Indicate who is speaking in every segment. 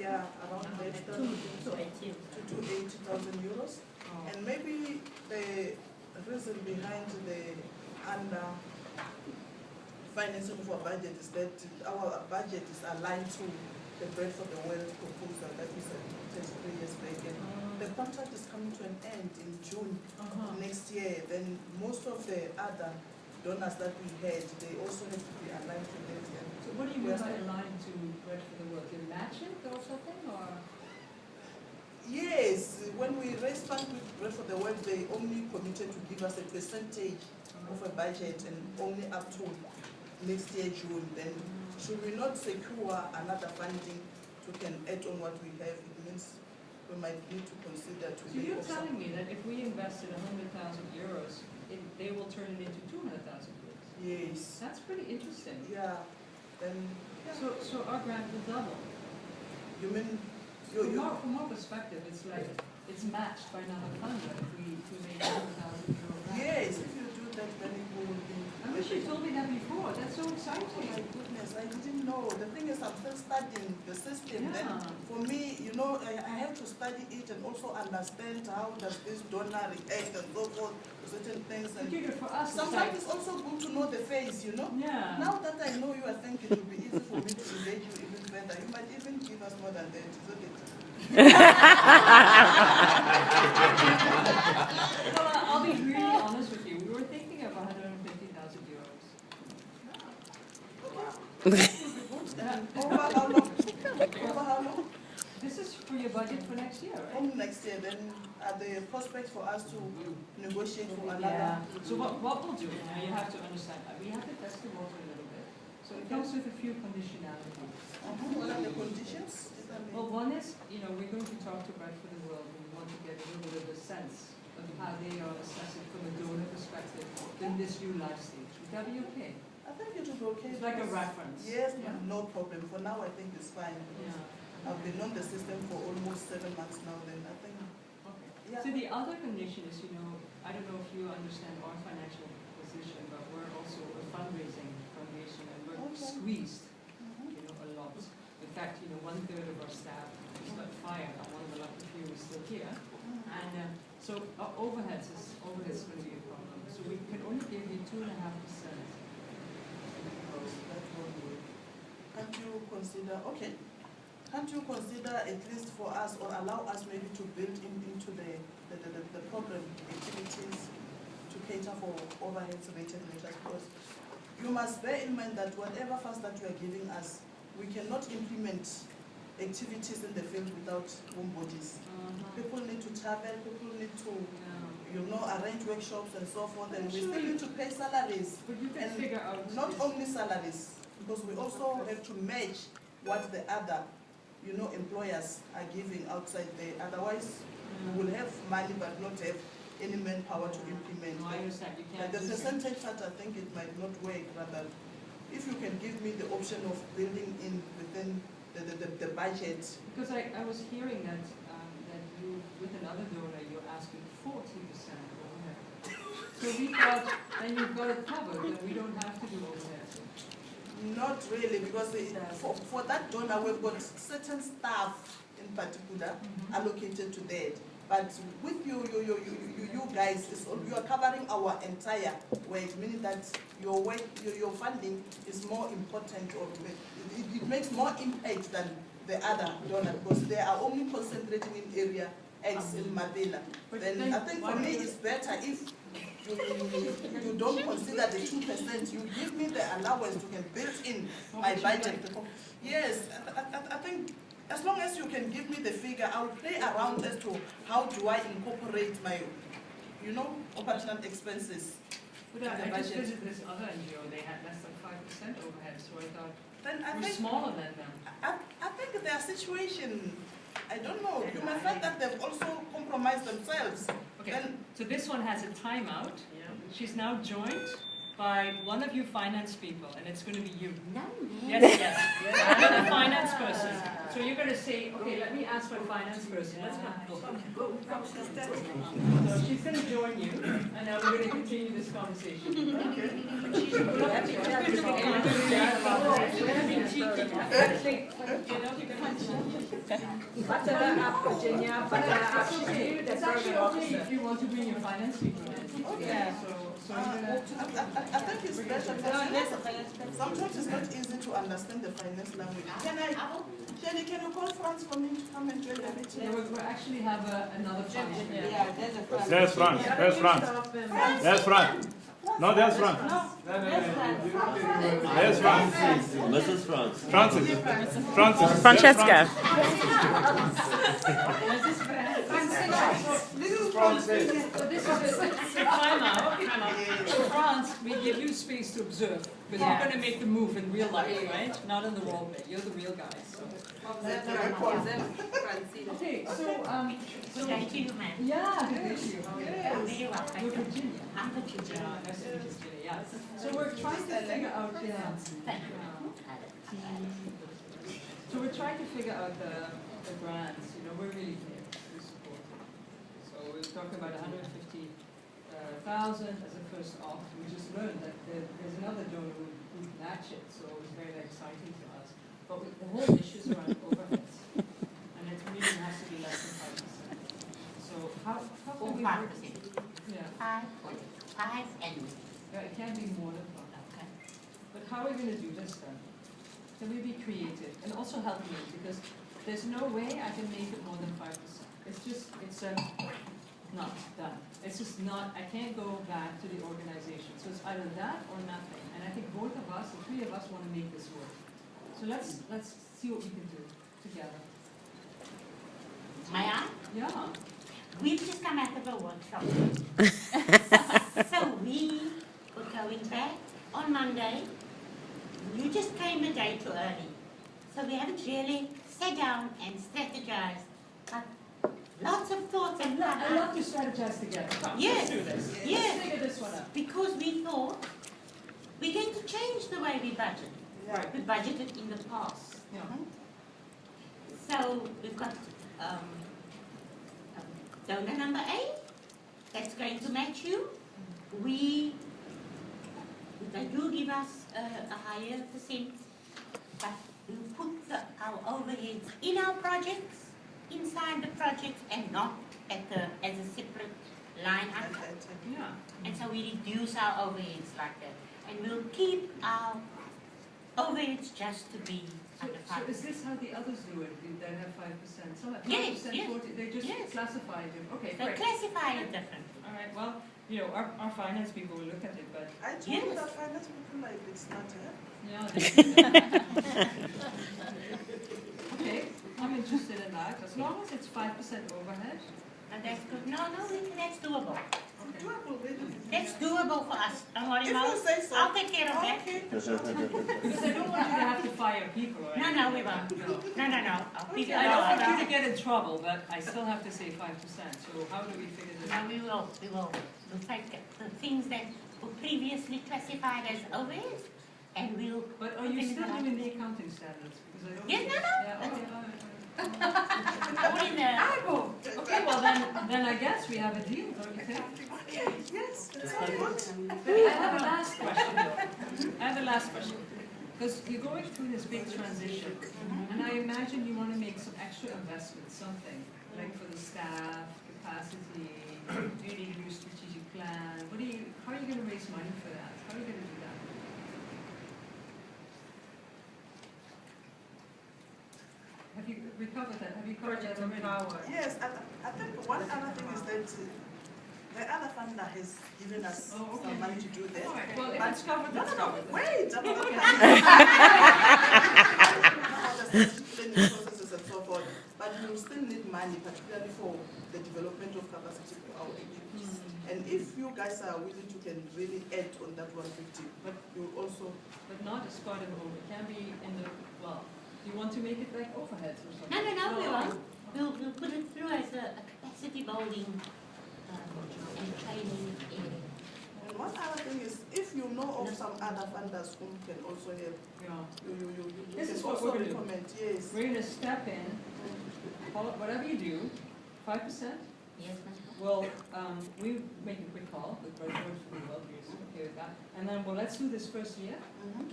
Speaker 1: yeah, around that, to 80,000 euros.
Speaker 2: Oh.
Speaker 1: And maybe the reason behind the under financing of our budget is that our budget is aligned to the Bread for the World proposal that we submitted 3 years back. And the contract is coming to an end in June next year. Then most of the other donors that we had, they also have to be aligned to that.
Speaker 2: So what do you mean by aligned to Bread for the World? You match it or something, or?
Speaker 1: Yes, when we raised funds with Bread for the World, they only committed to give us a percentage of a budget and only up to next year June. Then should we not secure another funding to can add on what we have, it means we might need to consider to.
Speaker 2: So you're telling me that if we invested 100,000 euros, they will turn it into 200,000 euros?
Speaker 1: Yes.
Speaker 2: That's pretty interesting.
Speaker 1: Yeah. Then. Yeah.
Speaker 2: So our grant will double.
Speaker 1: You mean?
Speaker 2: From our perspective, it's like it's matched by another funder if we make 100,000 euro grant.
Speaker 1: Yes. If you do that, then it will be.
Speaker 2: I wish you told me that before. That's so exciting.
Speaker 1: Oh my goodness, I didn't know. The thing is, I'm still studying the system.
Speaker 2: Yeah.
Speaker 1: Then for me, you know, I have to study it and also understand how does this donor react and so forth to certain things. And
Speaker 2: for us,
Speaker 1: sometimes it's also good to know the face, you know.
Speaker 2: Yeah.
Speaker 1: Now that I know you, I think it will be easy for me to engage you even better. You might even give us more than that, isn't it?
Speaker 2: Well, I'll be really honest with you. We were thinking of 150,000 euros.
Speaker 1: Over how long? Over how long?
Speaker 2: This is for your budget for next year, right?
Speaker 1: Only next year. Then are the prospects for us to negotiate for another?
Speaker 2: Yeah. So what we'll do, now you have to understand, we have to test the water a little bit. So it comes with a few conditionalities.
Speaker 1: What are the conditions?
Speaker 2: Well, one is, we're going to talk to Bread for the World, and we want to get a little bit of a sense of how they are assessing from a donor perspective in this new life stage. Would that be okay?
Speaker 1: I think it will be okay.
Speaker 2: It's like a reference.
Speaker 1: Yes,
Speaker 2: Yeah.
Speaker 1: no problem. For now, I think it's fine.
Speaker 2: Yeah.
Speaker 1: I've been on the system for almost 7 months now, then I think.
Speaker 2: Okay.
Speaker 1: Yeah.
Speaker 2: So the other condition is, I don't know if you understand our financial position, but we're also a fundraising foundation, and we're squeezed, a lot. In fact, 1/3 of our staff is got fired. I'm one of the lucky few who's still here. And so our overheads is going to be a problem. So we can only give you 2.5%.
Speaker 1: Can't you consider, okay, can't you consider at least for us or allow us maybe to build into the program activities to cater for overheads related matters? Because you must bear in mind that whatever funds that you are giving us, we cannot implement activities in the field without home bodies. People need to travel, people need to, arrange workshops and so forth, and we still need to pay salaries.
Speaker 2: But you can figure out.
Speaker 1: Not only salaries, because we also have to match what the other, employers are giving outside there. Otherwise, we will have money but not have any manpower to implement.
Speaker 2: No, I understand. You can't.
Speaker 1: The percentage part, I think it might not work. Rather, if you can give me the option of building in within the budget.
Speaker 2: Because I was hearing that you, with another donor, you're asking 40% overhead. So we thought, then you've got it covered, then we don't have to do overhead.
Speaker 1: Not really, because for that donor, we've got certain staff in particular allocated to that. But with you guys, you are covering our entire work, meaning that your work, your funding is more important, or it makes more impact than the other donor, because they are only concentrating in area X in Mabela. Then I think for me it's better if you don't consider the 2%. You give me the allowance to can build in my budget. Yes, I think. As long as you can give me the figure, I'll play around as to how do I incorporate my, operational expenses.
Speaker 2: But I just visited this other NGO, they had less than 5% overhead, so I thought we're smaller than them.
Speaker 1: I think their situation, I don't know, you might find that they've also compromised themselves.
Speaker 2: Okay, so this one has a timeout. She's now joined by one of you finance people, and it's going to be you.
Speaker 3: No.
Speaker 2: Yes. You're the finance person. So you're going to say, okay, let me ask my finance person. Let's go. So she's going to join you, and now we're going to continue this conversation. Okay. Actually, you know, you can butter up, Virginia, butter up. It's actually okay if you want to bring your finance people in.
Speaker 1: Okay.
Speaker 2: Yeah. So you're gonna.
Speaker 1: I think it's better because sometimes it's not easy to understand the finance language. Jenny, can you call France for me to come and join the meeting?
Speaker 2: Yeah, we actually have another function.
Speaker 3: Yeah, there's a France.
Speaker 4: There's France. There's France. There's France. No, there's France. There's France.
Speaker 5: Mrs. France.
Speaker 4: Francis. Francis.
Speaker 6: Francesca.
Speaker 2: So this is a time out. So France, we give you space to observe, because you're going to make the move in real life, right? Not in the role play. You're the real guys. So. Okay, so
Speaker 3: Thank you, ma'am.
Speaker 2: yeah, good issue. How are you?
Speaker 3: Very well, thank
Speaker 2: You're
Speaker 3: you.
Speaker 2: Virginia.
Speaker 3: I'm Virginia.
Speaker 2: Yeah, nice to meet you, Virginia. Yeah. So we're trying to figure out So we're trying to figure out the grants. You know, we're really here to support it. So we're talking about 150,000 as a first off. We just learned that there's another donor who match it, so it was very, very exciting to us. But the whole issue is around overheads, and it really has to be less than 5%. So how can we work?
Speaker 3: 5%.
Speaker 2: Yeah,
Speaker 3: 5 and
Speaker 2: yeah, it can't be more than 5.
Speaker 3: okay.
Speaker 2: But how are we going to do this then? Can we be creative and also help me? Because there's no way I can make it more than 5%. It's not done. It's just not, I can't go back to the organization. So it's either that or nothing. And I think both of us, the three of us, want to make this work. So let's see what we can do together.
Speaker 3: May I?
Speaker 2: Yeah.
Speaker 3: We've just come out of a workshop. So we were going back on Monday. You just came a day too early. So we haven't really sat down and strategized. But lots of thoughts and
Speaker 2: I love to strategize together. Come,
Speaker 3: Yes.
Speaker 2: let's do this.
Speaker 3: Yes.
Speaker 2: Let's figure this one out.
Speaker 3: Because we thought we're going to change the way we budget.
Speaker 2: Right.
Speaker 3: We budgeted in the past.
Speaker 2: Yeah.
Speaker 3: So we've got donor number 8 that's going to match you. They do give us a higher percent, but we put our overheads in our projects, inside the projects, and not as a separate line item.
Speaker 2: Yeah.
Speaker 3: And so we reduce our overheads like that. And we'll keep our overheads just to be under 5%.
Speaker 2: So is this how the others do it? They have 5%. Some have 5%,
Speaker 3: Yes, yes.
Speaker 2: 40. They just
Speaker 3: Yes.
Speaker 2: classify it. Okay,
Speaker 3: They
Speaker 2: great.
Speaker 3: classify it differently.
Speaker 2: All right. Well, you know, our finance people will look at it, but
Speaker 1: I told
Speaker 3: Yes.
Speaker 1: that finance people like it's not,
Speaker 2: yeah. They okay, I'm interested in that. As long as it's 5% overhead.
Speaker 3: And that's good. No, that's doable.
Speaker 2: Okay.
Speaker 1: doable, really.
Speaker 3: That's doable for us. Don't worry
Speaker 1: If
Speaker 3: about
Speaker 1: you
Speaker 3: it.
Speaker 1: say so.
Speaker 3: I'll take care of that.
Speaker 1: Okay.
Speaker 2: Because I don't want you to have to fire people, right?
Speaker 3: No, we won't. No.
Speaker 2: I don't want you to get in trouble, but I still have to say 5%. So how do we figure this out?
Speaker 3: No, we will. We'll take the things that were previously classified as overheads, and we'll.
Speaker 2: But are you still doing the accounting standards? Because I don't.
Speaker 3: Yes, no.
Speaker 2: Yeah, okay, all right.
Speaker 3: Put in the.
Speaker 2: Okay, well then I guess we have a deal, don't you think?
Speaker 1: Yes, it's all good.
Speaker 2: I have a last question though. Because you're going through this big transition, and I imagine you want to make some extra investments, something, like for the staff, capacity, do you need a new strategic plan? How are you going to raise money for that? How are you going to do that? Have you recovered that? Have you covered that already?
Speaker 1: Yes, I think one other thing is that the other funder has given us
Speaker 2: Oh, okay.
Speaker 1: some money to do that.
Speaker 2: All right, well, if
Speaker 1: But-
Speaker 2: it's covered,
Speaker 1: No,
Speaker 2: it's
Speaker 1: no, no,
Speaker 2: covered.
Speaker 1: wait, I'm not
Speaker 2: Okay.
Speaker 1: planning processes and so forth, but we will still need money, particularly for the development of capacity for our AQPs. And if you guys are willing to can really add on that 150, but you also,
Speaker 2: But not as part of the home, it can be in the, well, you want to make it like overheads or something?
Speaker 3: No, we won't. We'll put it through as a capacity building and training area.
Speaker 1: and one other thing is, if you know of some other funders who can also help,
Speaker 2: Yeah.
Speaker 1: you
Speaker 2: This
Speaker 1: can
Speaker 2: is what
Speaker 1: also
Speaker 2: we're gonna do.
Speaker 1: recommend, yes.
Speaker 2: We're gonna step in, whatever you do, 5%,
Speaker 3: Yes, ma'am.
Speaker 2: Well, we make a quick call with Brother George for the well, if you're okay with that. And then, well, let's do this first year,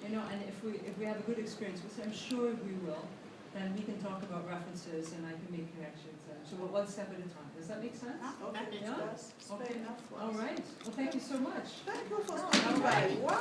Speaker 2: you know, and if we have a good experience, which I'm sure we will, then we can talk about references and I can make connections. So we're one step at a time. Does that make sense?
Speaker 1: Okay,
Speaker 2: Yeah?
Speaker 1: that's fair
Speaker 2: Okay.
Speaker 1: enough.
Speaker 2: All right. Well, thank you so much.
Speaker 1: Thank you for stopping by. Wow.